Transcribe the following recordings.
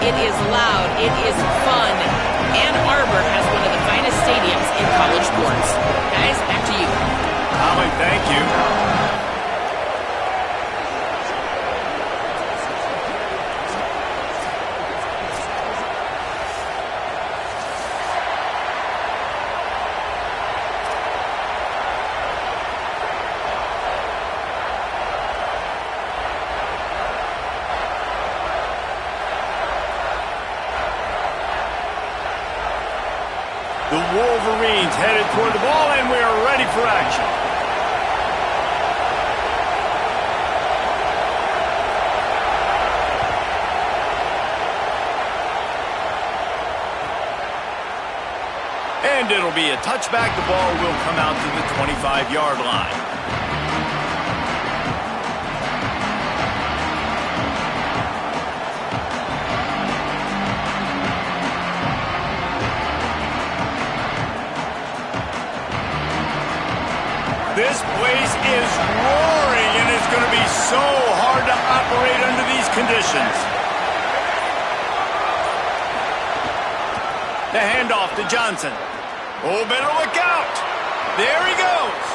It is loud. It is fun. Ann Arbor has one of the finest stadiums in college sports. Guys, back to you. Holly, thank you. The Wolverines headed toward the ball, and we are ready for action. And it'll be a touchback. The ball will come out to the 25-yard line. This place is roaring, and it's going to be so hard to operate under these conditions. The handoff to Johnson. Oh, better look out. There he goes.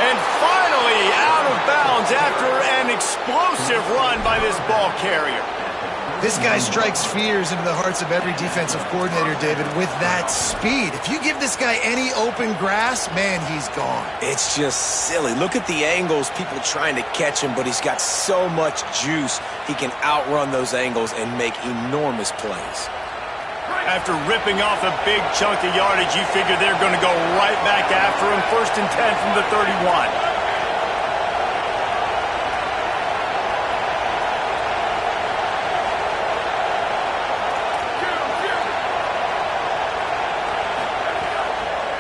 And finally out of bounds after an explosive run by this ball carrier. This guy strikes fears into the hearts of every defensive coordinator, David, with that speed. If you give this guy any open grass, man, he's gone. It's just silly. Look at the angles, people trying to catch him, but he's got so much juice. He can outrun those angles and make enormous plays. After ripping off a big chunk of yardage, you figure they're going to go right back after him. 1st and 10 from the 31.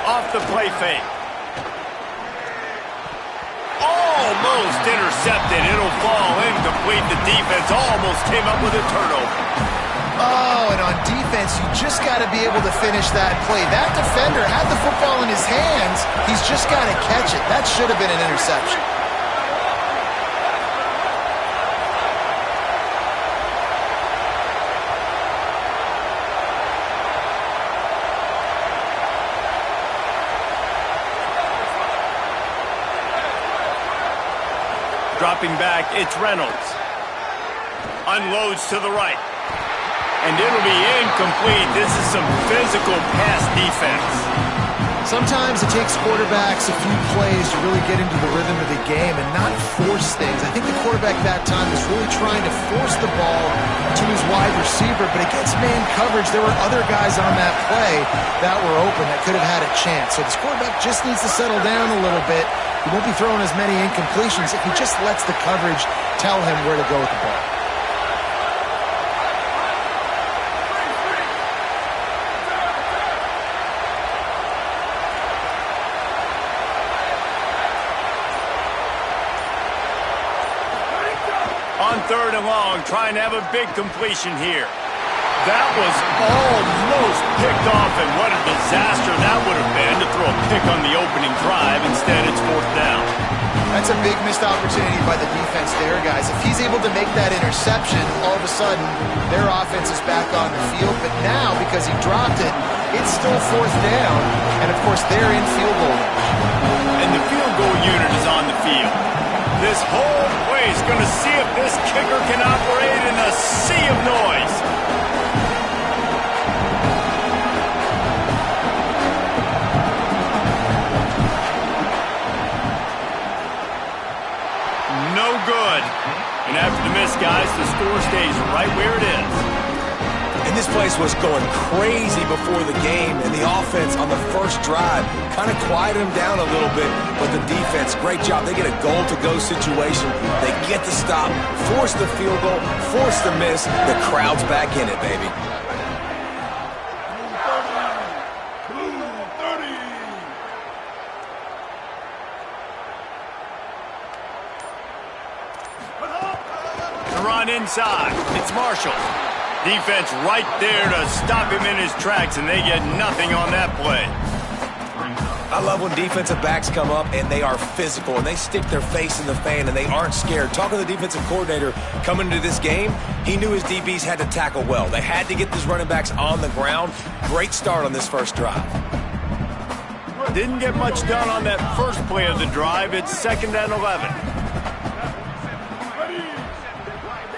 Off the play fake. Almost intercepted. It'll fall incomplete. The defense almost came up with a turnover. Oh, and on defense, you just got to be able to finish that play. That defender had the football in his hands. He's just got to catch it. That should have been an interception. Dropping back, it's Reynolds. Unloads to the right. And it'll be incomplete. This is some physical pass defense. Sometimes it takes quarterbacks a few plays to really get into the rhythm of the game and not force things. I think the quarterback that time was really trying to force the ball to his wide receiver, but against man coverage, there were other guys on that play that were open that could have had a chance. So this quarterback just needs to settle down a little bit. He won't be throwing as many incompletions if he just lets the coverage tell him where to go with the ball. On 3rd and long, trying to have a big completion here. That was almost picked off, and what a disaster that would have been to throw a pick on the opening drive. Instead, it's 4th down. That's a big missed opportunity by the defense there, guys. If he's able to make that interception, all of a sudden, their offense is back on the field. But now, because he dropped it, it's still 4th down, and of course, they're in field goal range. And the field goal unit is on the field. This whole place is going to see if this kicker can operate in a sea of noise. No good. And after the miss, guys, the score stays right where it is. And this place was going crazy before the game, and the offense on the first drive kind of quieted them down a little bit, but the defense, great job. They get a goal-to-go situation. They get the stop, force the field goal, force the miss. The crowd's back in it, baby. The run inside. It's Marshall. Defense right there to stop him in his tracks, and they get nothing on that play. I love when defensive backs come up and they are physical and they stick their face in the fan and they aren't scared. Talking to the defensive coordinator coming into this game, he knew his DBs had to tackle well. They had to get these running backs on the ground. Great start on this first drive. Didn't get much done on that first play of the drive. It's 2nd and 11.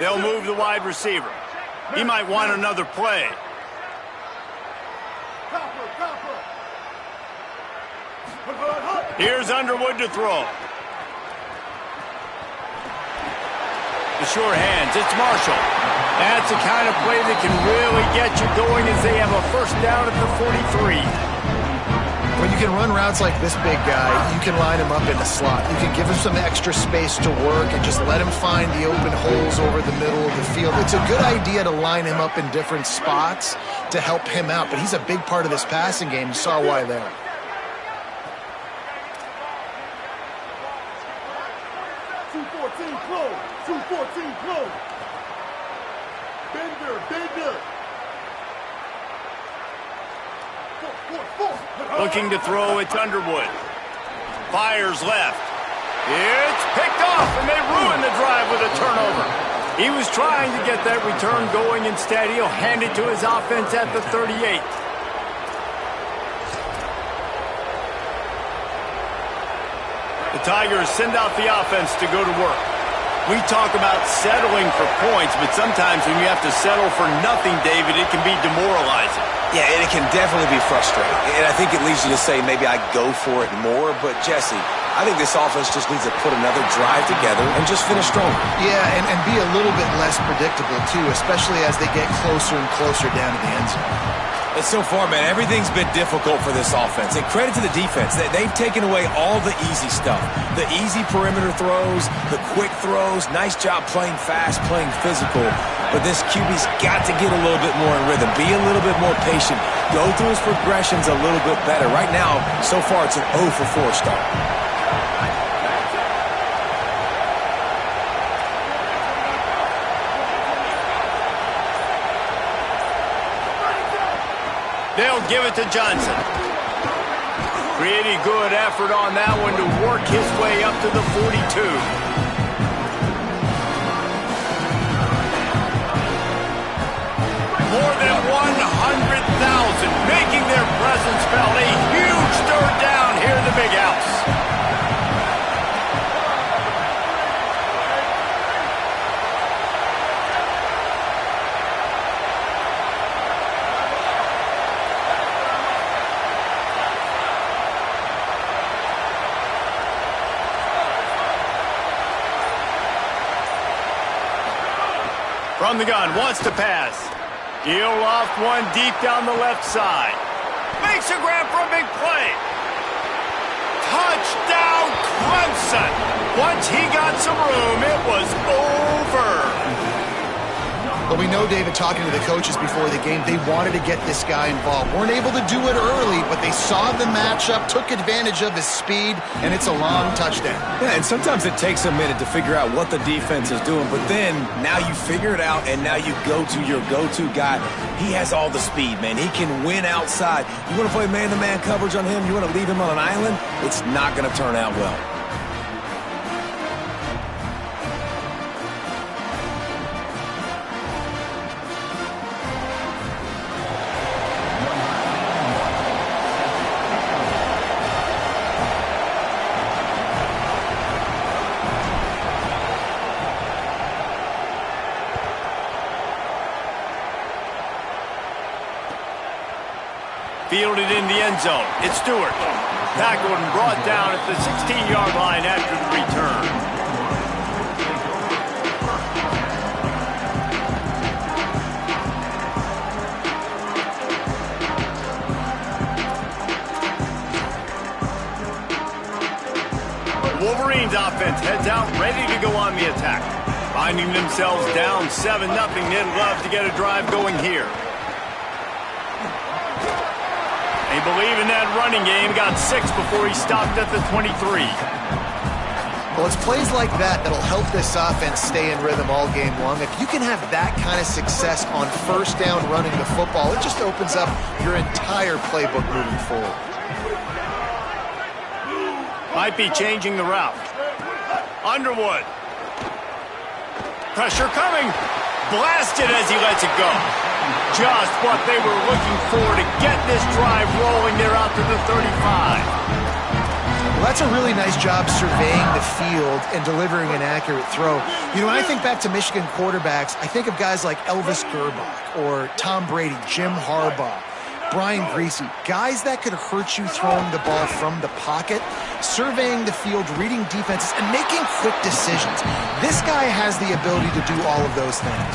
They'll move the wide receiver. He might want another play. Here's Underwood to throw. The sure hands, it's Marshall. That's the kind of play that can really get you going as they have a first down at the 43. When you can run routes like this big guy, you can line him up in the slot. You can give him some extra space to work and just let him find the open holes over the middle of the field. It's a good idea to line him up in different spots to help him out, but he's a big part of this passing game. You saw why there. Looking to throw, it's Underwood. Fires left. It's picked off, and they ruin the drive with a turnover. He was trying to get that return going. Instead, he'll hand it to his offense at the 38. The Tigers send out the offense to go to work. We talk about settling for points, but sometimes when you have to settle for nothing, David, it can be demoralizing. Yeah, and it can definitely be frustrating. And I think it leads you to say maybe I go for it more. But, Jesse, I think this offense just needs to put another drive together and just finish stronger. Yeah, and be a little bit less predictable, too, especially as they get closer and closer down to the end zone. And so far, man, everything's been difficult for this offense. And credit to the defense. They've taken away all the easy stuff. The easy perimeter throws, the quick throws. Nice job playing fast, playing physical. But this QB's got to get a little bit more in rhythm. Be a little bit more patient. Go through his progressions a little bit better. Right now, so far, it's an 0 for 4 start. They'll give it to Johnson. Pretty good effort on that one to work his way up to the 42. More than 100,000 making their presence felt. A huge third down here in the big house. From the gun, wants to pass. He'll loft one deep down the left side. Makes a grab for a big play. Touchdown, Clemson. Once he got some room, it was over. But we know, David, talking to the coaches before the game, they wanted to get this guy involved. Weren't able to do it early, but they saw the matchup, took advantage of his speed, and it's a long touchdown. Yeah, and sometimes it takes a minute to figure out what the defense is doing, but then now you figure it out, and now you go to your go-to guy. He has all the speed, man. He can win outside. You want to play man-to-man coverage on him? You want to leave him on an island? It's not going to turn out well. Fielded in the end zone. It's Stewart. Tackled and brought down at the 16-yard line after the return. Wolverines offense heads out ready to go on the attack. Finding themselves down 7-0, they'd love to get a drive going here. They believe in that running game. Got 6 before he stopped at the 23. Well, it's plays like that that'll help this offense stay in rhythm all game long. If you can have that kind of success on first down running the football, it just opens up your entire playbook moving forward. Might be changing the route. Underwood. Pressure coming. Blasted as he lets it go. Just what they were looking for to get this drive rolling there out to the 35. Well, that's a really nice job surveying the field and delivering an accurate throw. You know, when I think back to Michigan quarterbacks, I think of guys like Elvis Gerbach or Tom Brady, Jim Harbaugh, Brian Griese, guys that could hurt you throwing the ball from the pocket, surveying the field, reading defenses, and making quick decisions. This guy has the ability to do all of those things.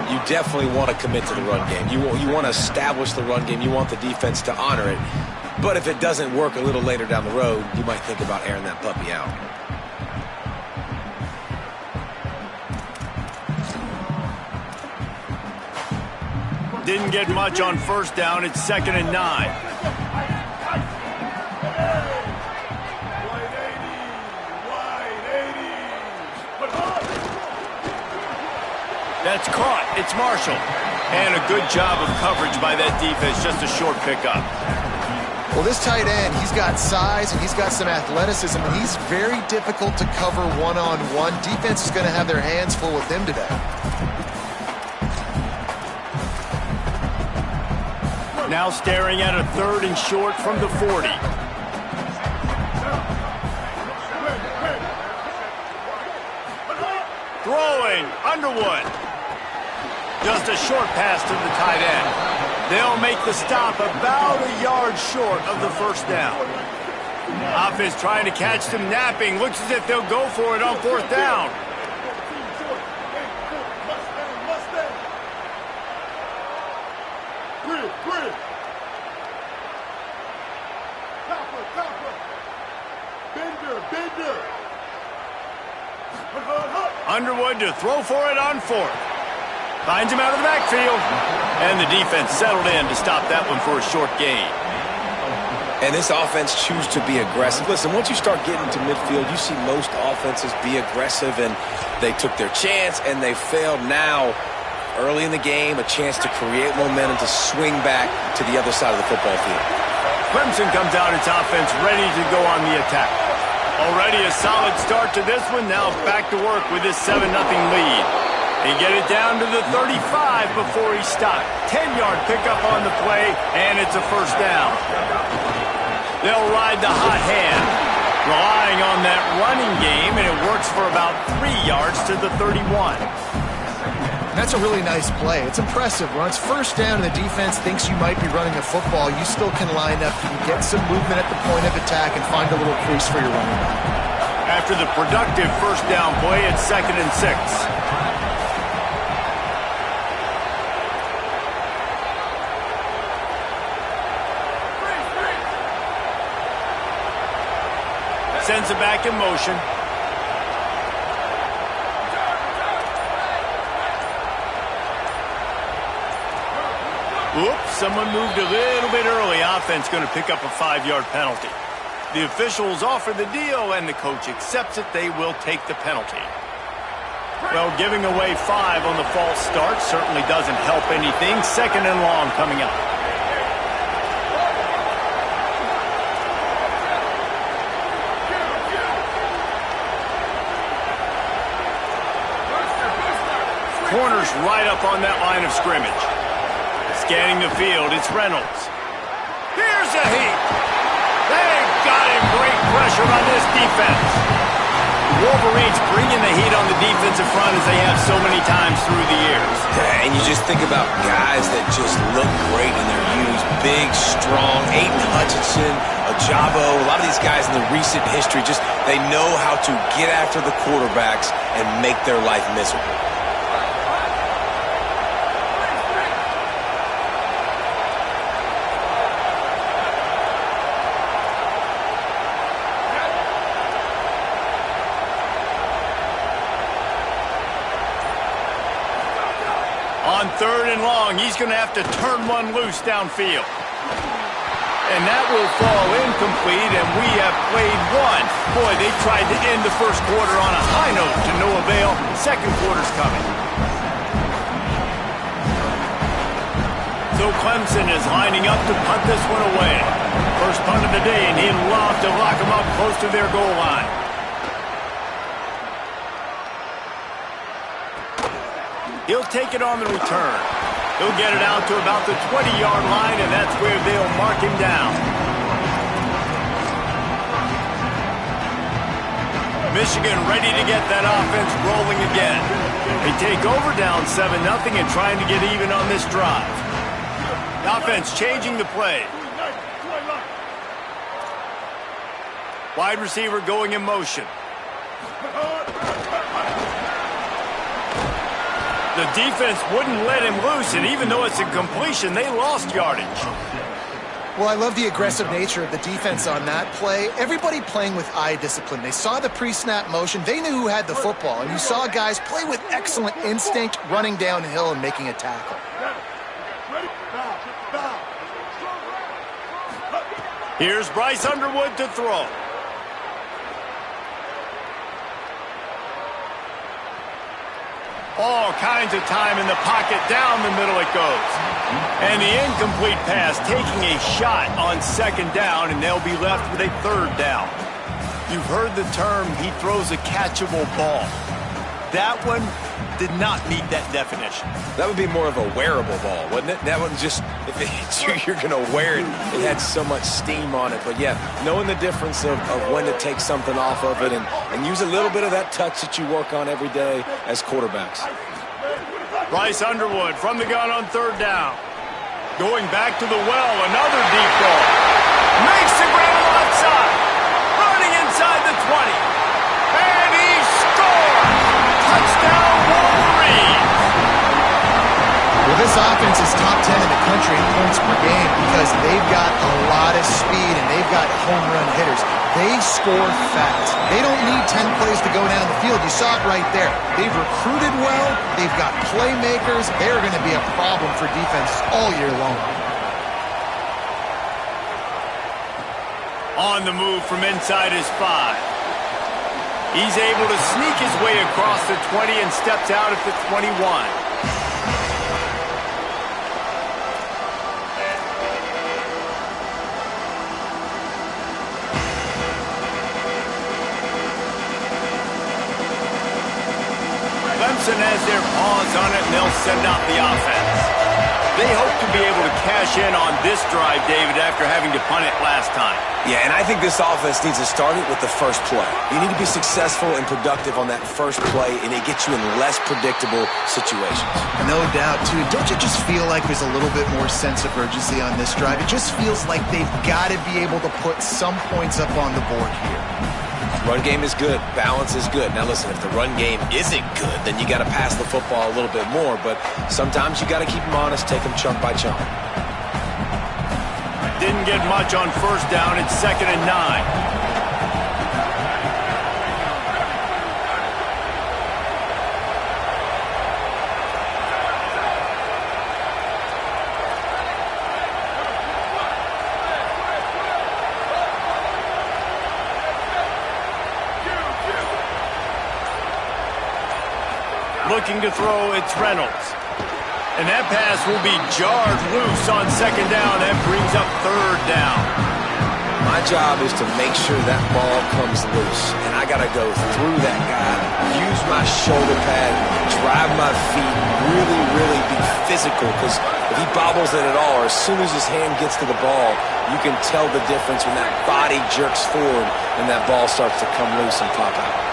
You definitely want to commit to the run game. You want to establish the run game. You want the defense to honor it. But if it doesn't work a little later down the road, you might think about airing that puppy out. Didn't get much on first down. It's 2nd and 9. That's caught. It's Marshall. And a good job of coverage by that defense. Just a short pickup. Well, this tight end, he's got size and he's got some athleticism, and he's very difficult to cover one-on-one. Defense is going to have their hands full with him today. Now staring at a 3rd and short from the 40. Throwing, Underwood. Just a short pass to the tight end. They'll make the stop about a yard short of the first down. Offense trying to catch them napping. Looks as if they'll go for it on 4th down. Underwood to throw for it on 4th. Finds him out of the backfield. And the defense settled in to stop that one for a short gain. And this offense chooses to be aggressive. Listen, once you start getting to midfield, you see most offenses be aggressive, and they took their chance, and they failed. Now, early in the game, a chance to create momentum, to swing back to the other side of the football field. Clemson comes out its offense ready to go on the attack. Already a solid start to this one. Now back to work with this 7-0 lead. They get it down to the 35 before he stopped. 10-yard pickup on the play, and it's a first down. They'll ride the hot hand, relying on that running game, and it works for about 3 yards to the 31. That's a really nice play. It's impressive. When it's first down and the defense thinks you might be running the football, you still can line up, you can get some movement at the point of attack and find a little crease for your running back. After the productive first down play, it's 2nd and 6. Sends it back in motion. Oops, someone moved a little bit early. Offense going to pick up a 5-yard penalty. The officials offer the deal, and the coach accepts it. They will take the penalty. Well, giving away 5 on the false start certainly doesn't help anything. 2nd and long coming up. Corners right up on that line of scrimmage. Scanning the field, it's Reynolds. Here's a heat. They've got him. Great pressure on this defense. Wolverines bringing the heat on the defensive front as they have so many times through the years. Yeah, and you just think about guys that just look great in their use. Big, strong, Aiden Hutchinson, Ajabo, a lot of these guys in the recent history, just they know how to get after the quarterbacks and make their life miserable. On 3rd and long, he's going to have to turn one loose downfield. And that will fall incomplete, and we have played one. Boy, they tried to end the first quarter on a high note to no avail. Second quarter's coming. So Clemson is lining up to punt this one away. First punt of the day, and he'd love to lock them up close to their goal line. He'll take it on the return. He'll get it out to about the 20-yard line, and that's where they'll mark him down. Michigan ready to get that offense rolling again. They take over down 7-0 and trying to get even on this drive. The offense changing the play. Wide receiver going in motion. The defense wouldn't let him loose, and even though it's a completion, they lost yardage. Well, I love the aggressive nature of the defense on that play. Everybody playing with eye discipline. They saw the pre-snap motion. They knew who had the football, and you saw guys play with excellent instinct, running downhill and making a tackle. Here's Bryce Underwood to throw. All kinds of time in the pocket. Down the middle it goes. And the incomplete pass taking a shot on second down, and they'll be left with a third down. You've heard the term, he throws a catchable ball. That one did not meet that definition. That would be more of a wearable ball, wouldn't it? That one just, if it hits you, you're going to wear it. It had so much steam on it. But, yeah, knowing the difference of when to take something off of it and use a little bit of that touch that you work on every day as quarterbacks. Bryce Underwood from the gun on third down. Going back to the well, another deep ball. Makes the grab on the left side. Running inside the 20. And he scores! Touchdown, Wolverine! Well, this offense is top 10 in the country in points per game because they've got a lot of speed and they've got home run hitters. They score fast. They don't need 10 plays to go down the field. You saw it right there. They've recruited well. They've got playmakers. They're going to be a problem for defense all year long. On the move from inside his 5. He's able to sneak his way across the 20 and steps out at the 21. Clemson has their paws on it, and they'll send out the offense. They hope to be able to cash in on this drive, David, after having to punt it last time. Yeah, and I think this offense needs to start it with the first play. You need to be successful and productive on that first play, and it gets you in less predictable situations. No doubt, too. Don't you just feel like there's a little bit more sense of urgency on this drive? It just feels like they've got to be able to put some points up on the board here. Run game is good. Balance is good. Now, listen, if the run game isn't good, then you got to pass the football a little bit more. But sometimes you got to keep them honest, take them chunk by chunk. Didn't get much on first down. It's 2nd and 9. Looking to throw, it's Reynolds. And that pass will be jarred loose on second down. That brings up third down. My job is to make sure that ball comes loose. And I got to go through that guy, use my shoulder pad, drive my feet, really be physical. Because if he bobbles it at all, or as soon as his hand gets to the ball, you can tell the difference when that body jerks forward and that ball starts to come loose and pop out.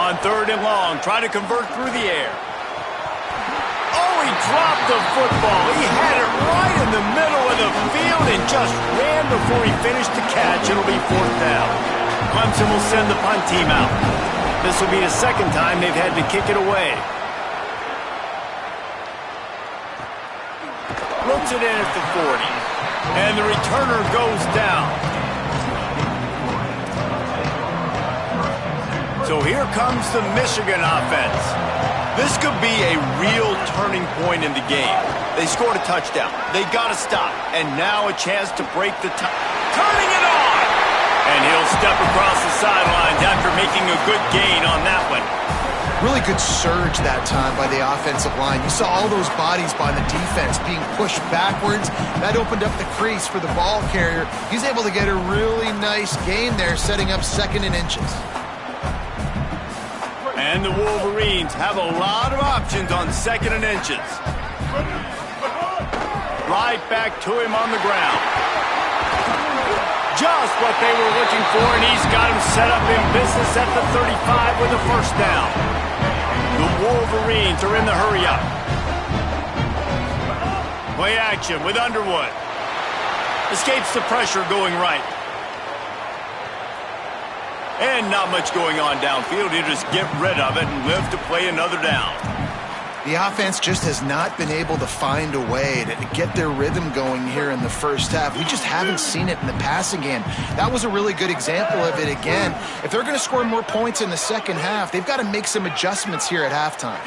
On 3rd and long, trying to convert through the air. Oh, he dropped the football. He had it right in the middle of the field and just ran before he finished the catch. It'll be 4th down. Clemson will send the punt team out. This will be the second time they've had to kick it away. Looks it in at the 40. And the returner goes down. So here comes the Michigan offense. This could be a real turning point in the game. They scored a touchdown. They got to stop. And now a chance to break the tie. Turning it on! And he'll step across the sidelines after making a good gain on that one. Really good surge that time by the offensive line. You saw all those bodies by the defense being pushed backwards. That opened up the crease for the ball carrier. He's able to get a really nice gain there, setting up 2nd and inches. And the Wolverines have a lot of options on 2nd and inches. Right back to him on the ground. Just what they were looking for, and he's got him set up in business at the 35 with a first down. The Wolverines are in the hurry-up. Play action with Underwood. Escapes the pressure going right. And not much going on downfield. He'll just get rid of it and live to play another down. The offense just has not been able to find a way to get their rhythm going here in the first half. We just haven't seen it in the passing game. That was a really good example of it again. If they're going to score more points in the second half, they've got to make some adjustments here at halftime.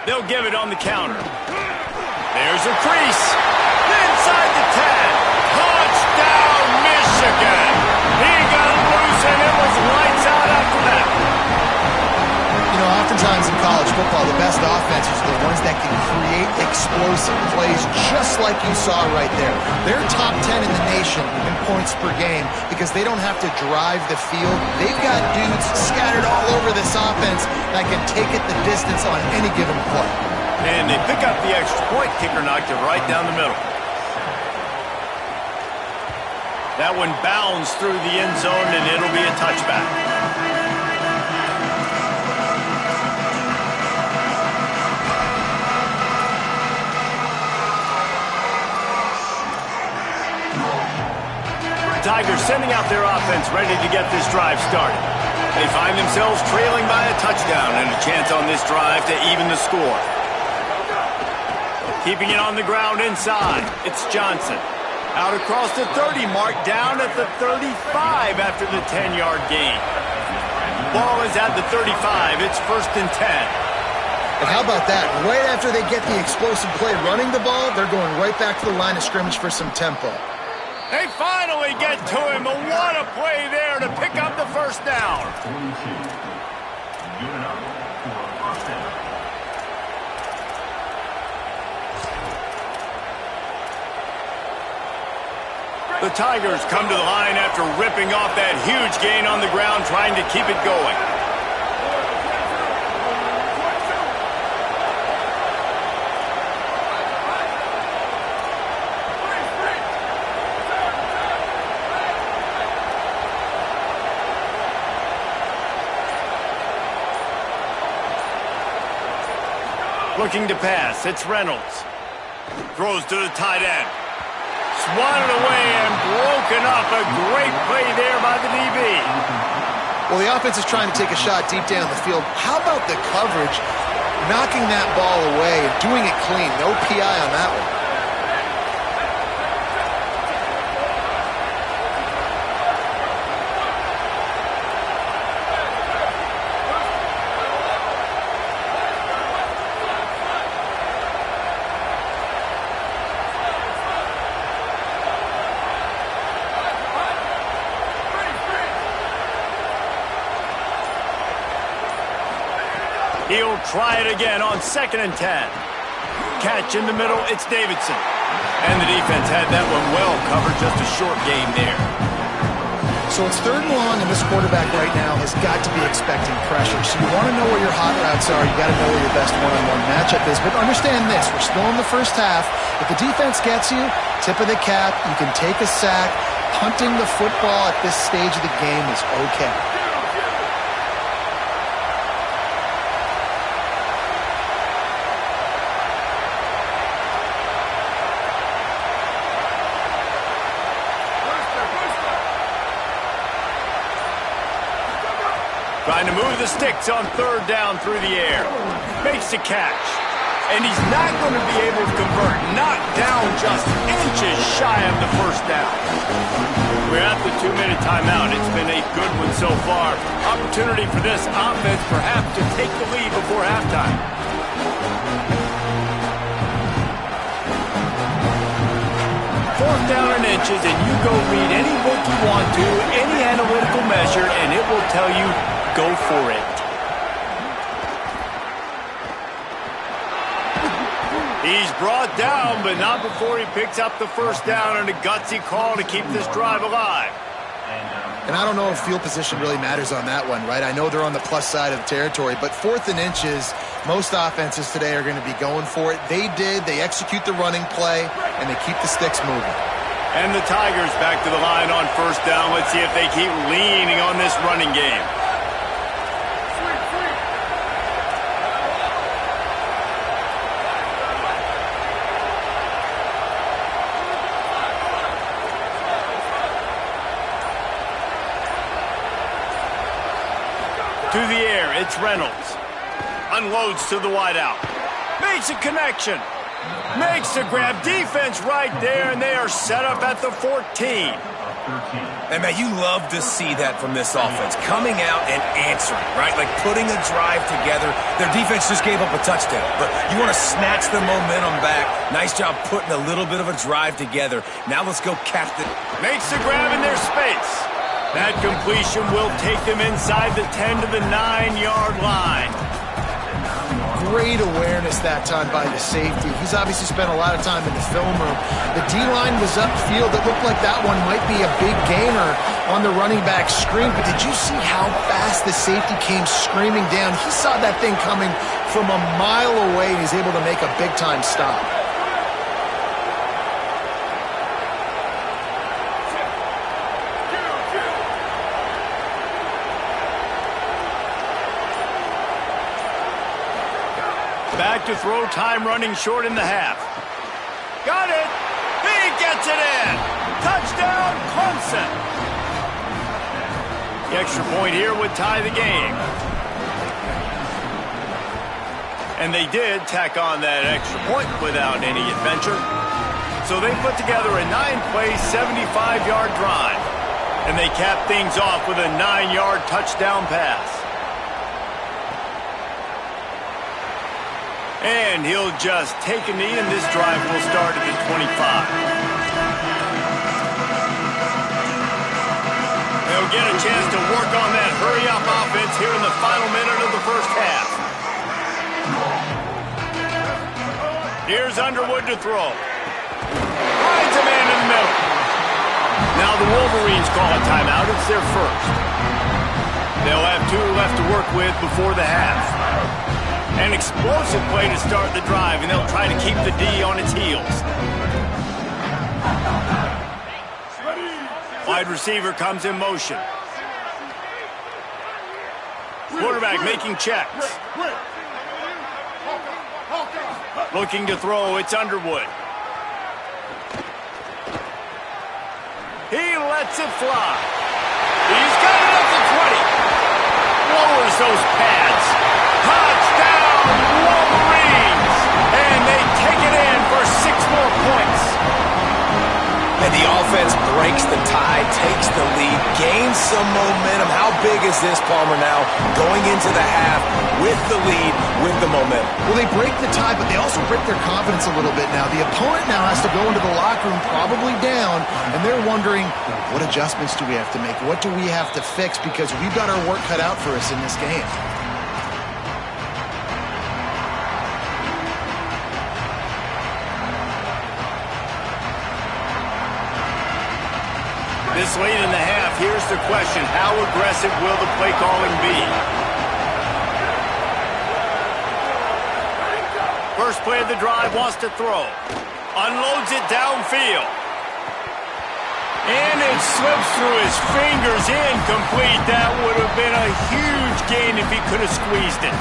They'll give it on the counter. There's a crease. Inside the 10. Touchdown, Michigan. He got loose, and it was lights out after that. You know, oftentimes in college football, the best offenses are the ones that can create explosive plays just like you saw right there. They're top 10 in the nation in points per game because they don't have to drive the field. They've got dudes scattered all over this offense that can take it the distance on any given play. And they pick up the extra point. Kicker knocked it right down the middle. That one bounds through the end zone, and it'll be a touchback. Tigers sending out their offense ready to get this drive started. They find themselves trailing by a touchdown and a chance on this drive to even the score. Keeping it on the ground inside, it's Johnson. Out across the 30 mark, down at the 35 after the 10-yard gain. Ball is at the 35, it's 1st and 10. And how about that? Right after they get the explosive play running the ball, they're going right back to the line of scrimmage for some tempo. They finally get to him, but what a play there to pick up the first down. The Tigers come to the line after ripping off that huge gain on the ground, trying to keep it going. Looking to pass, it's Reynolds. Throws to the tight end. Swatted away and broken up. A great play there by the DB. Well, the offense is trying to take a shot deep down the field. How about the coverage? Knocking that ball away and doing it clean. No PI on that one. He'll try it again on 2nd and 10. Catch in the middle, it's Davidson. And the defense had that one well covered, just a short game there. So it's 3rd and long, and this quarterback right now has got to be expecting pressure. So you want to know where your hot routes are. You got to know where your best one-on-one matchup is. But understand this, we're still in the first half. If the defense gets you, tip of the cap, you can take a sack. Punting the football at this stage of the game is okay. Trying to move the sticks on 3rd down through the air. Makes the catch. And he's not going to be able to convert. Knocked down just inches shy of the first down. We're at the 2-minute timeout. It's been a good one so far. Opportunity for this offense perhaps to take the lead before halftime. 4th down and inches, and you go read any book you want to, any analytical measure, and it will tell you, go for it. He's brought down, but not before he picks up the 1st down and a gutsy call to keep this drive alive. And I don't know if field position really matters on that one, right? I know they're on the plus side of the territory, but 4th and inches, most offenses today are going to be going for it. They did. They execute the running play, and they keep the sticks moving. And the Tigers back to the line on 1st down. Let's see if they keep leaning on this running game. To the air, it's Reynolds. Unloads to the wideout. Makes a connection. Makes the grab. Defense right there, and they are set up at the 14. And, man, you love to see that from this offense. Coming out and answering, right? Like putting a drive together. Their defense just gave up a touchdown, but you want to snatch the momentum back. Nice job putting a little bit of a drive together. Now let's go captain. Makes the grab in their space. That completion will take them inside the 10 to the 9-yard line. Great awareness that time by the safety. He's obviously spent a lot of time in the film room. The D-line was upfield. It looked like that one might be a big gainer on the running back screen, but did you see how fast the safety came screaming down? He saw that thing coming from a mile away, and he's able to make a big-time stop. Back to throw, time running short in the half. Got it! He gets it in! Touchdown, Clemson! The extra point here would tie the game. And they did tack on that extra point without any adventure. So they put together a 9-play, 75-yard drive. And they cap things off with a 9-yard touchdown pass. And he'll just take a knee, and this drive will start at the 25. They'll get a chance to work on that hurry-up offense here in the final minute of the 1st half. Here's Underwood to throw. Finds a man in the middle. Now the Wolverines call a timeout. It's their 1st. They'll have 2 left to work with before the half. An explosive play to start the drive, and they'll try to keep the D on its heels. Wide receiver comes in motion. Quarterback making checks. Looking to throw, it's Underwood. He lets it fly. He's got it up to 20. Lowers those pads. Touchdown, Wolverines! And they take it in for 6 more points. And the offense breaks the tie, takes the lead, gains some momentum. How big is this, Palmer, now? Going into the half with the lead, with the momentum. Well, they break the tie, but they also break their confidence a little bit now. The opponent now has to go into the locker room probably down, and they're wondering, what adjustments do we have to make? What do we have to fix? Because we've got our work cut out for us in this game. This late in the half, here's the question. How aggressive will the play calling be? First play of the drive, wants to throw. Unloads it downfield. And it slips through his fingers, incomplete. That would have been a huge gain if he could have squeezed it.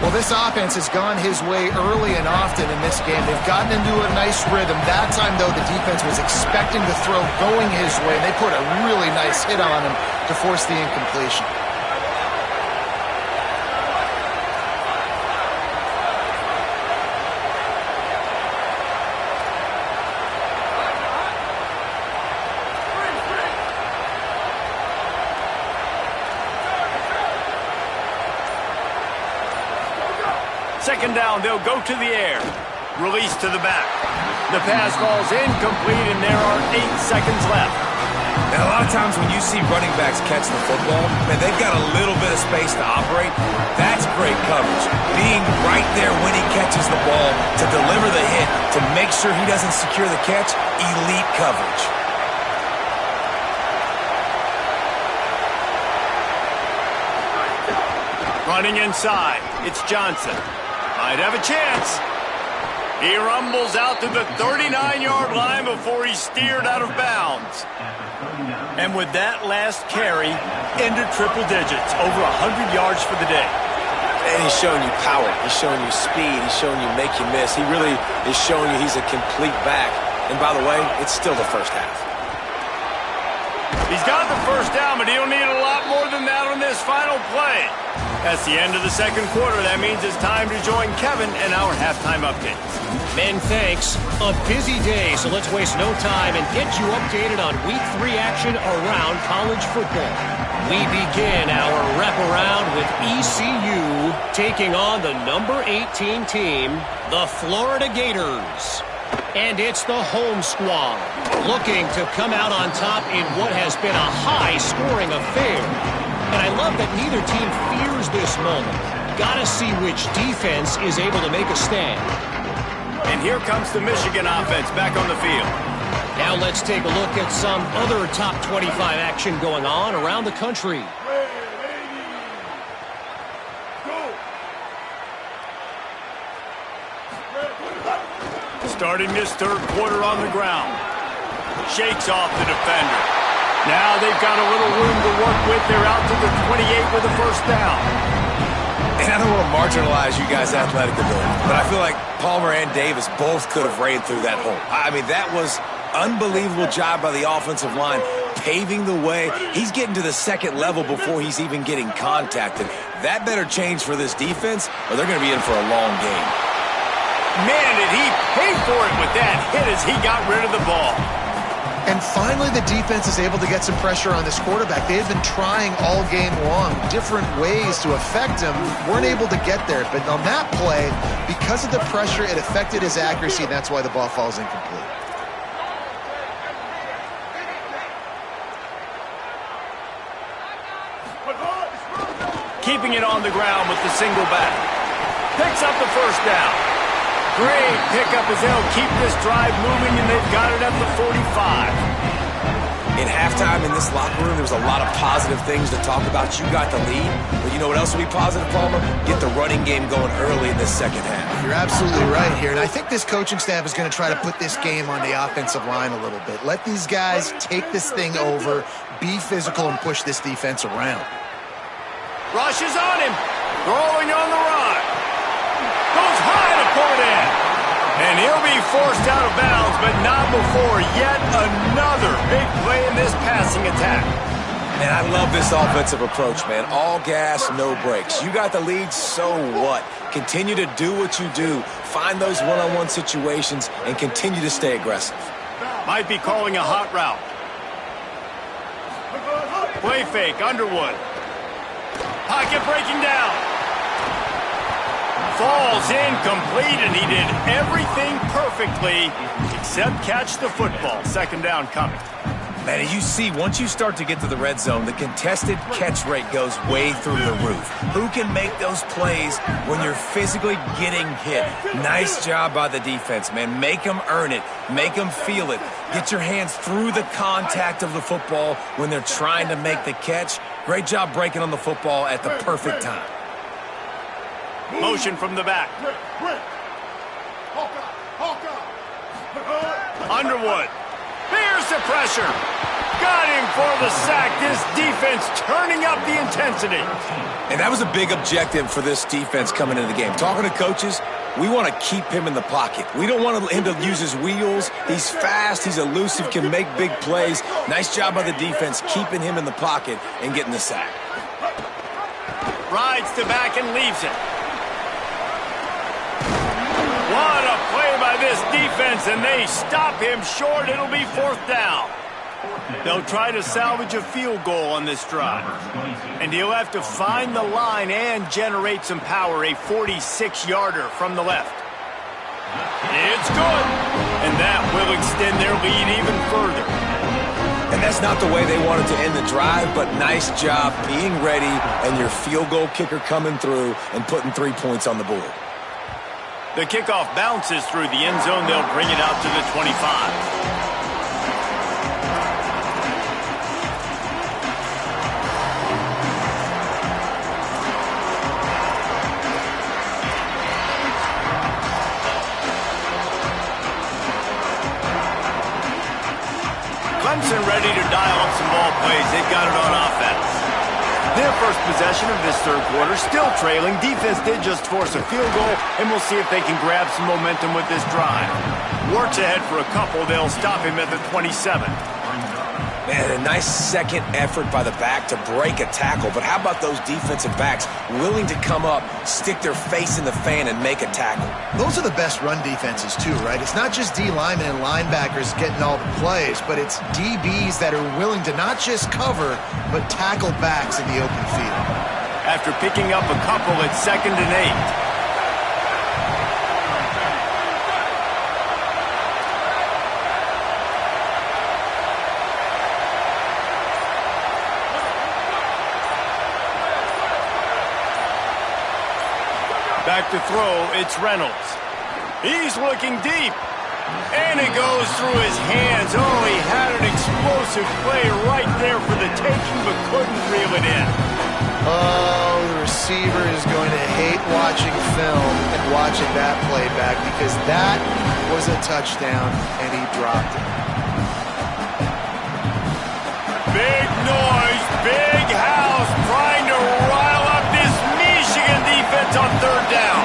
Well, this offense has gone his way early and often in this game. They've gotten into a nice rhythm. That time, though, the defense was expecting the throw going his way, and they put a really nice hit on him to force the incompletion. Second down, they'll go to the air. Release to the back. The pass falls incomplete, and there are 8 seconds left. Now, a lot of times when you see running backs catch the football, man, they've got a little bit of space to operate. That's great coverage. Being right there when he catches the ball to deliver the hit, to make sure he doesn't secure the catch, elite coverage. Running inside, it's Johnson. Might have a chance. He rumbles out to the 39-yard line before he's steered out of bounds. And with that last carry, into triple digits, over 100 yards for the day. And he's showing you power. He's showing you speed. He's showing you make you miss. He really is showing you he's a complete back. And by the way, it's still the first half. He's got the first down, but he'll need a lot more than that on this final play. That's the end of the second quarter. That means it's time to join Kevin and our halftime updates. Men, thanks. A busy day, so let's waste no time and get you updated on Week 3 action around college football. We begin our wraparound with ECU taking on the number 18 team, the Florida Gators. And it's the home squad looking to come out on top in what has been a high-scoring affair. And I love that neither team fears this moment. Gotta see which defense is able to make a stand. And here comes the Michigan offense back on the field. Now let's take a look at some other top 25 action going on around the country. Starting this third quarter on the ground. Shakes off the defender. Now they've got a little room to work with. They're out to the 28 with a first down. And I don't want to marginalize you guys' athletic ability, but I feel like Palmer and Davis both could have ran through that hole. I mean, that was unbelievable job by the offensive line, paving the way. He's getting to the second level before he's even getting contacted. That better change for this defense, or they're going to be in for a long game. Man, did he pay for it with that hit as he got rid of the ball. And finally, the defense is able to get some pressure on this quarterback. They've been trying all game long, different ways to affect him. Weren't able to get there. But on that play, because of the pressure, it affected his accuracy, and that's why the ball falls incomplete. Keeping it on the ground with the single back. Picks up the first down. Great pickup as they'll keep this drive moving, and they've got it at the 45. In halftime in this locker room, there was a lot of positive things to talk about. You got the lead, but you know what else will be positive, Palmer? Get the running game going early in this second half. You're absolutely right here, and I think this coaching staff is going to try to put this game on the offensive line a little bit. Let these guys take this thing over, be physical, and push this defense around. Rush is on him. Throwing on the run. Goes high to pull it in. And he'll be forced out of bounds, but not before yet another big play in this passing attack. And I love this offensive approach, man. All gas, no brakes. You got the lead, so what? Continue to do what you do. Find those one-on-one situations and continue to stay aggressive. Might be calling a hot route. Play fake, Underwood. Pocket breaking down. Falls incomplete, and he did everything perfectly except catch the football. Second down coming. Man, as you see, once you start to get to the red zone, the contested catch rate goes way through the roof. Who can make those plays when you're physically getting hit? Nice job by the defense, man. Make them earn it. Make them feel it. Get your hands through the contact of the football when they're trying to make the catch. Great job breaking on the football at the perfect time. Motion from the back. Underwood. Here's the pressure. Got him for the sack. This defense turning up the intensity. And that was a big objective for this defense coming into the game. Talking to coaches, we want to keep him in the pocket. We don't want him to use his wheels. He's fast. He's elusive, can make big plays. Nice job by the defense keeping him in the pocket and getting the sack. Rides to back and leaves it. What a play by this defense, and they stop him short. It'll be fourth down. They'll try to salvage a field goal on this drive. And he'll have to find the line and generate some power, a 46-yarder from the left. It's good. And that will extend their lead even further. And that's not the way they wanted to end the drive, but nice job being ready and your field goal kicker coming through and putting 3 points on the board. The kickoff bounces through the end zone. They'll bring it out to the 25. Clemson ready to dial up some ball plays. They've got it on offense. Their first possession of this third quarter, still trailing. Defense did just force a field goal, and we'll see if they can grab some momentum with this drive. Works ahead for a couple. They'll stop him at the 27. Man, a nice second effort by the back to break a tackle. But how about those defensive backs willing to come up, stick their face in the fan, and make a tackle? Those are the best run defenses, too, right? It's not just D linemen and linebackers getting all the plays, but it's DBs that are willing to not just cover, but tackle backs in the open field. After picking up a couple, it's 2nd and 8. Back to throw, it's Reynolds. He's looking deep. And it goes through his hands. Oh, he had an explosive play right there for the taking, but couldn't reel it in. Oh, the receiver is going to hate watching film and watching that play back because that was a touchdown, and he dropped it. Big noise, big house, trying to rile up this Michigan defense on 3rd down.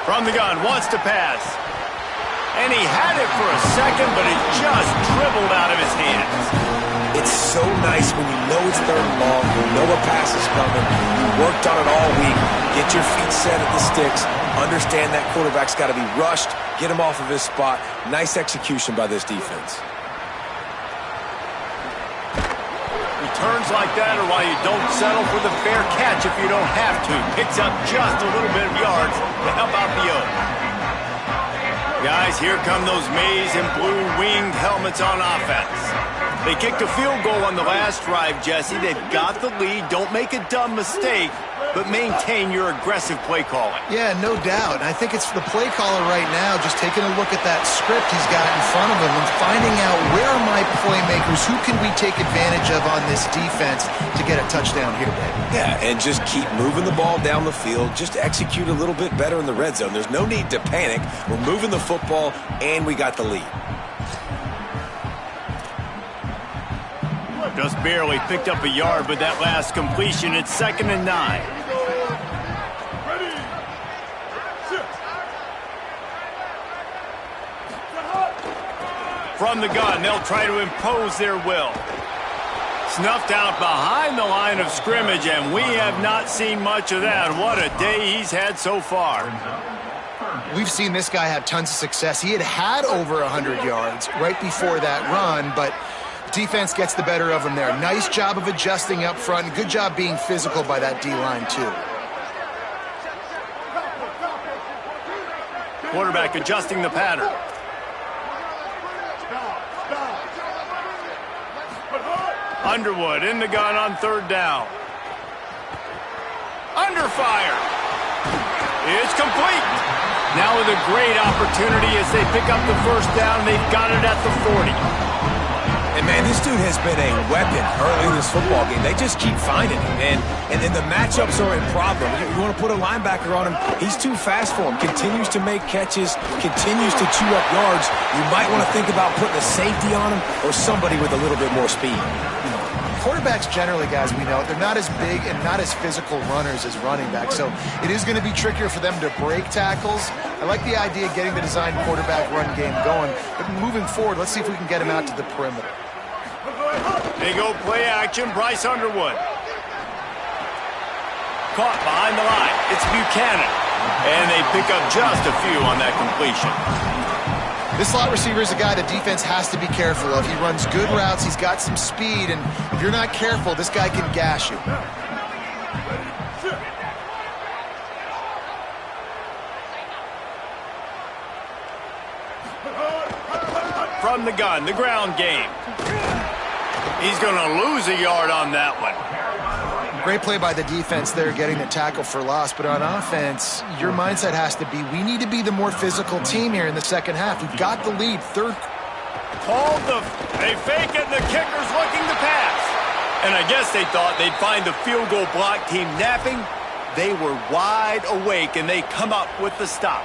From the gun, wants to pass. And he had it for a second, but it just dribbled out of his hands. It's so nice when you know it's 3rd and long, you know a pass is coming, you worked on it all week, get your feet set at the sticks, understand that quarterback's got to be rushed, get him off of his spot. Nice execution by this defense. Returns like that are why you don't settle for the fair catch if you don't have to. Picks up just a little bit of yards to help out the O. Guys, here come those maize and blue winged helmets on offense. They kicked a field goal on the last drive, Jesse. They've got the lead. Don't make a dumb mistake, but maintain your aggressive play calling. Yeah, no doubt. I think it's the play caller right now just taking a look at that script he's got in front of him and finding out where are my playmakers, who can we take advantage of on this defense to get a touchdown here, baby. Yeah, and just keep moving the ball down the field. Just execute a little bit better in the red zone. There's no need to panic. We're moving the football, and we got the lead. Just barely picked up a yard with that last completion. It's 2nd and 9. From the gun, they'll try to impose their will. Snuffed out behind the line of scrimmage, and we have not seen much of that. What a day he's had so far. We've seen this guy have tons of success. He had over 100 yards right before that run, but defense gets the better of him there. Nice job of adjusting up front. Good job being physical by that D-line, too. Quarterback adjusting the pattern. Underwood in the gun on 3rd down. Under fire. It's complete. Now with a great opportunity as they pick up the 1st down. They've got it at the 40. And, man, this dude has been a weapon early in this football game. They just keep finding him. And then the matchups are a problem. You want to put a linebacker on him, he's too fast for him. Continues to make catches, continues to chew up yards. You might want to think about putting a safety on him or somebody with a little bit more speed. quarterbacks generally, guys, we know, they're not as big and not as physical runners as running backs, so it is going to be trickier for them to break tackles. I like the idea of getting the design quarterback run game going, but moving forward, let's see if we can get him out to the perimeter. They go play action, Bryce Underwood. Caught behind the line. It's Buchanan. And they pick up just a few on that completion. This slot receiver is a guy the defense has to be careful of. He runs good routes, he's got some speed, and if you're not careful, this guy can gash you. From the gun, the ground game. He's going to lose a yard on that one. Great play by the defense there, getting the tackle for loss. But on offense, your mindset has to be, we need to be the more physical team here in the second half. We've got the lead. They fake it, and the kicker's looking to pass. And I guess they thought they'd find the field goal block team napping. They were wide awake, and they come up with the stop.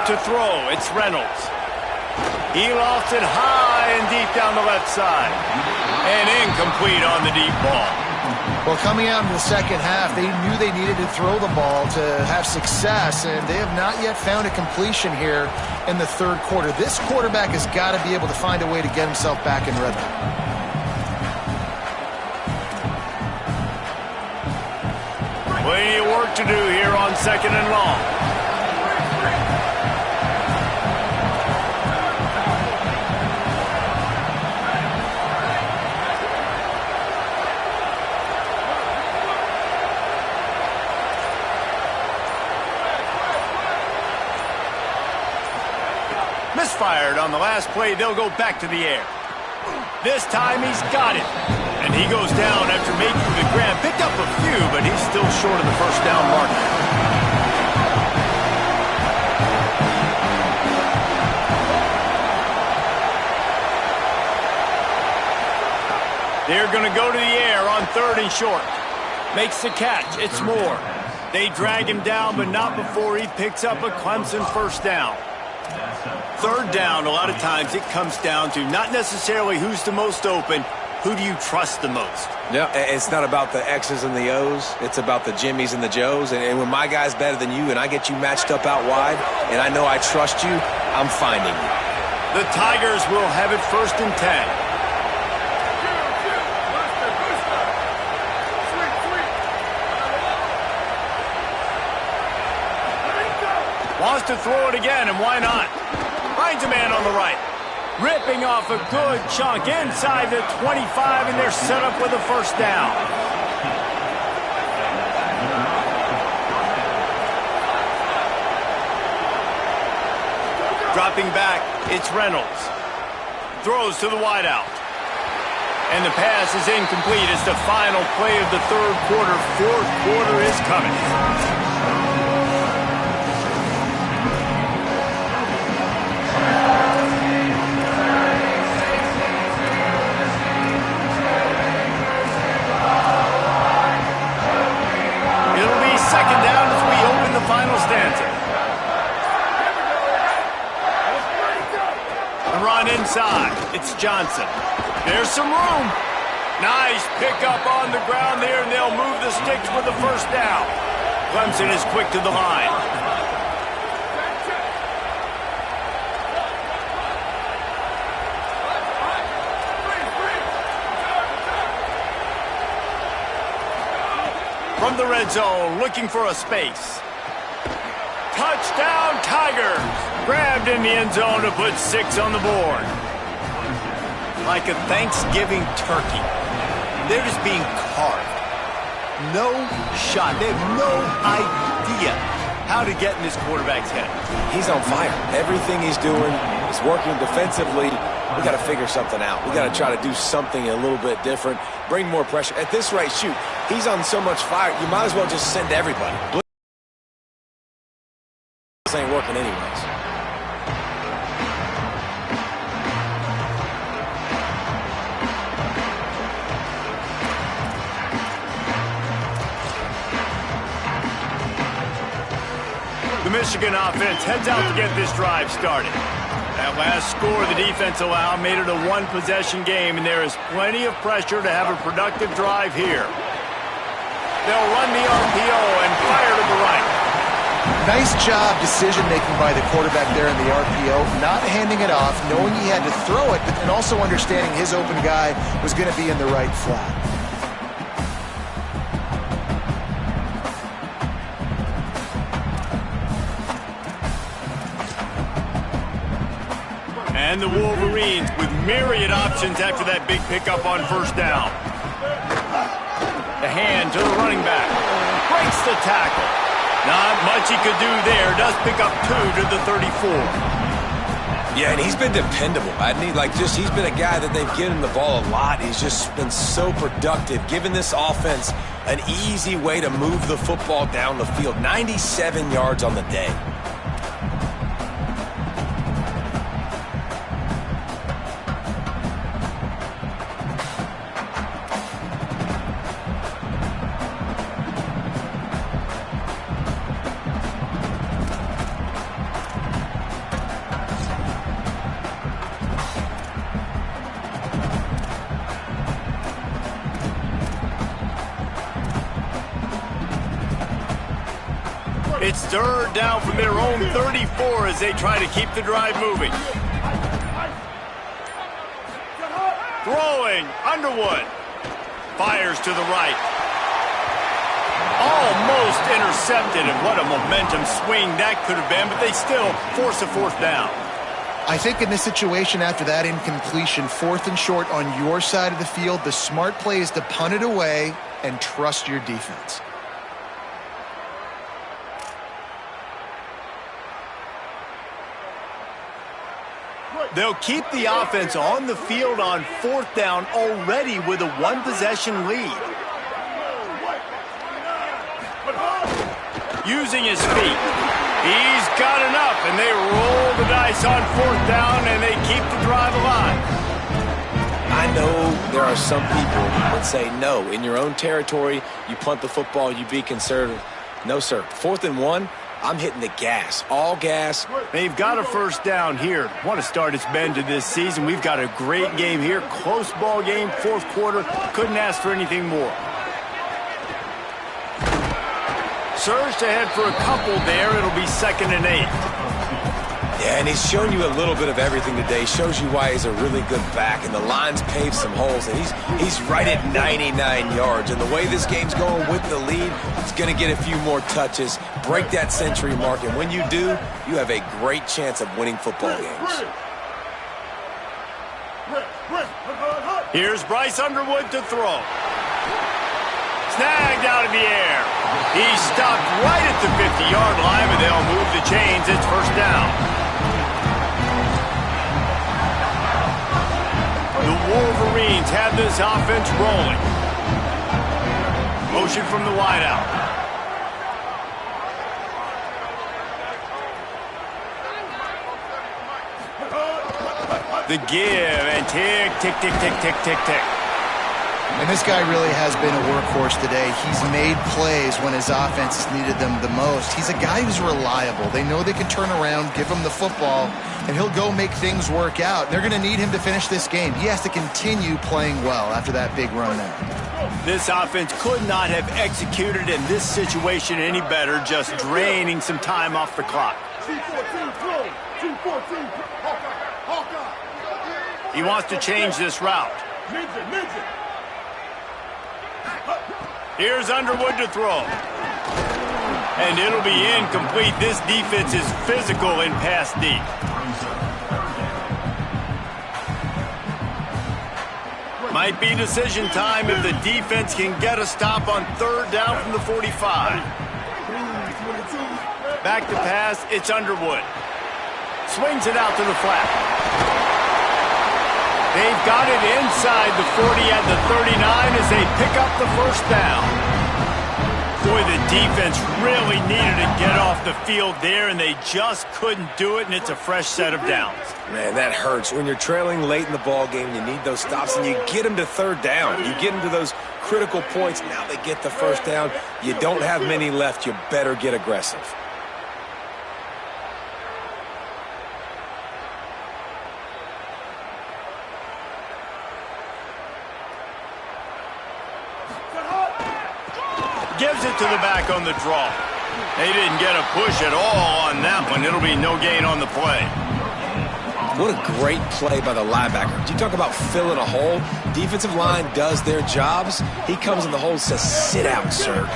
To throw, it's Reynolds. He lost it high and deep down the left side. And incomplete on the deep ball. Well, coming out in the second half, they knew they needed to throw the ball to have success, and they have not yet found a completion here in the third quarter. This quarterback has got to be able to find a way to get himself back in rhythm. Plenty of work to do here on second and long. Misfired on the last play. They'll go back to the air. This time he's got it. And he goes down after making the grab. Picked up a few, but he's still short of the first down marker. They're going to go to the air on third and short. Makes the catch. It's Moore. They drag him down, but not before he picks up a Clemson first down. Third down, a lot of times it comes down to not necessarily who's the most open, who do you trust the most? Yeah, it's not about the X's and the O's. It's about the Jimmies and the Joes. And when my guy's better than you and I get you matched up out wide and I know I trust you, I'm finding you. The Tigers will have it first and 10. Wants to throw it again, and why not? Finds a man on the right. Ripping off a good chunk inside the 25, and they're set up with a first down. Dropping back, it's Reynolds. Throws to the wideout. And the pass is incomplete. It's the final play of the third quarter. Fourth quarter is coming. Second down as we open the final stanza. The run inside. It's Johnson. There's some room. Nice pickup on the ground there, and they'll move the sticks with the first down. Clemson is quick to the line. From the red zone, looking for a space. Touchdown, Tigers! Grabbed in the end zone to put 6 on the board. Like a Thanksgiving turkey. They're just being carved. No shot. They have no idea how to get in this quarterback's head. He's on fire. Everything he's doing is working defensively. We got to figure something out. We got to try to do something a little bit different. Bring more pressure. At this rate, shoot, he's on so much fire, you might as well just send everybody. This ain't working anyways. The Michigan offense heads out to get this drive started. That last score the defense allowed made it a one-possession game, and there is plenty of pressure to have a productive drive here. They'll run the RPO and fire to the right. Nice job decision-making by the quarterback there in the RPO, not handing it off, knowing he had to throw it, but then also understanding his open guy was going to be in the right flat. And the Wolverines with myriad options after that big pickup on first down. The hand to the running back. Breaks the tackle. Not much he could do there. Does pick up 2 to the 34. Yeah, and he's been dependable, hasn't he? He's been a guy that they've given him the ball a lot. He's just been so productive, giving this offense an easy way to move the football down the field. 97 yards on the day. It's third down from their own 34 as they try to keep the drive moving. Throwing, Underwood. Fires to the right. Almost intercepted, and what a momentum swing that could have been, but they still force a fourth down. I think in this situation after that incompletion, 4th and short on your side of the field, the smart play is to punt it away and trust your defense. They'll keep the offense on the field on 4th down already with a one-possession lead. Using his feet. He's got enough, and they roll the dice on 4th down, and they keep the drive alive. I know there are some people that say, no, in your own territory, you punt the football, you be conservative. No, sir. 4th and 1. I'm hitting the gas, all gas. They've got a first down here. What a start it's been to this season. We've got a great game here. Close ball game, 4th quarter. Couldn't ask for anything more. Surged ahead for a couple there. It'll be 2nd and 8. Yeah, and he's shown you a little bit of everything today. Shows you why he's a really good back, and the line's paved some holes, and he's right at 99 yards. And the way this game's going with the lead, he's going to get a few more touches, break that century mark, and when you do, you have a great chance of winning football games. Here's Bryce Underwood to throw. Snagged out of the air. He's stopped right at the 50-yard line, but they'll move the chains. It's first down. The Wolverines have this offense rolling. Motion from the wideout. The give, and tick, tick, tick, tick, tick, tick, tick. And this guy really has been a workhorse today. He's made plays when his offense has needed them the most. He's a guy who's reliable. They know they can turn around, give him the football, and he'll go make things work out. They're going to need him to finish this game. He has to continue playing well after that big run there. This offense could not have executed in this situation any better, just draining some time off the clock. He wants to change this route. Here's Underwood to throw. And it'll be incomplete. This defense is physical in pass deep. Might be decision time if the defense can get a stop on 3rd down from the 45. Back to pass, it's Underwood. Swings it out to the flat. They've got it inside the 40 at the 39 as they pick up the first down. Boy, the defense really needed to get off the field there, and they just couldn't do it, and it's a fresh set of downs. Man, that hurts. When you're trailing late in the ball game, you need those stops, and you get them to 3rd down. You get them to those critical points. Now they get the first down. You don't have many left. You better get aggressive. Gives it to the back on the draw. They didn't get a push at all on that one. It'll be no gain on the play. What a great play by the linebacker. You talk about filling a hole. Defensive line does their jobs. He comes in the hole and says, sit out, sir.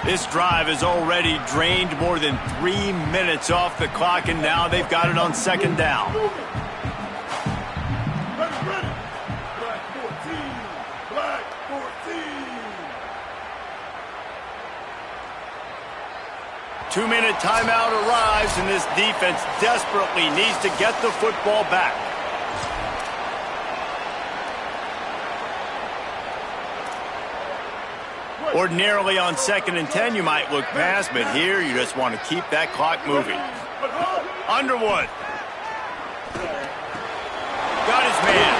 This drive has already drained more than 3 minutes off the clock, and now they've got it on second down. Black 14. 2-minute timeout arrives, and this defense desperately needs to get the football back. Ordinarily on 2nd and 10, you might look past, but here you just want to keep that clock moving. Underwood. Got his man.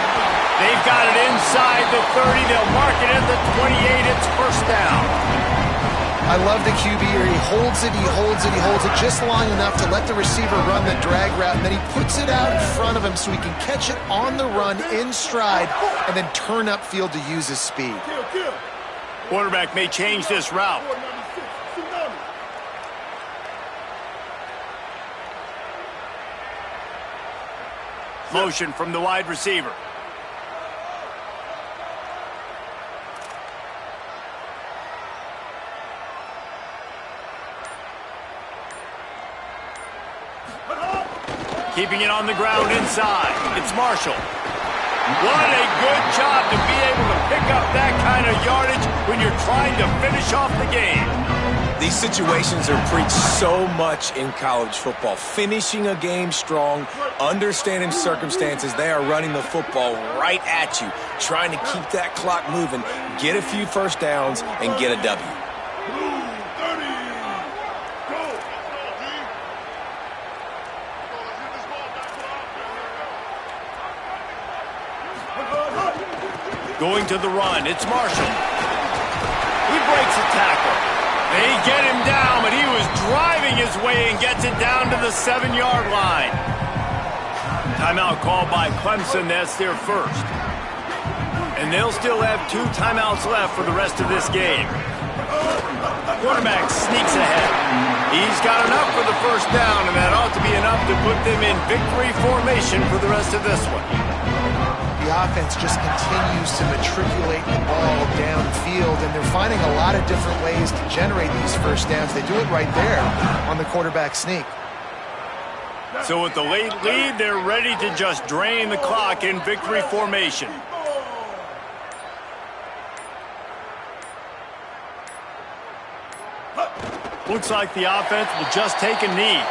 They've got it inside the 30. They'll mark it at the 28. It's first down. I love the QB here. He holds it, he holds it, he holds it just long enough to let the receiver run the drag route, and then he puts it out in front of him so he can catch it on the run in stride and then turn upfield to use his speed. Quarterback may change this route. Motion from the wide receiver. Keeping it on the ground inside. It's Marshall. What a good job to be able to pick up that kind of yardage when you're trying to finish off the game. These situations are preached so much in college football. Finishing a game strong, understanding circumstances. They are running the football right at you, trying to keep that clock moving, get a few first downs, and get a W. Going to the run, it's Marshall. He breaks a tackle. They get him down, but he was driving his way and gets it down to the 7-yard line. Timeout called by Clemson. That's their first. And they'll still have 2 timeouts left for the rest of this game. Quarterback sneaks ahead. He's got enough for the first down, and that ought to be enough to put them in victory formation for the rest of this one. The offense just continues to matriculate the ball downfield, and they're finding a lot of different ways to generate these first downs. They do it right there on the quarterback sneak. So with the late lead, they're ready to just drain the clock in victory formation. Looks like the offense will just take a knee.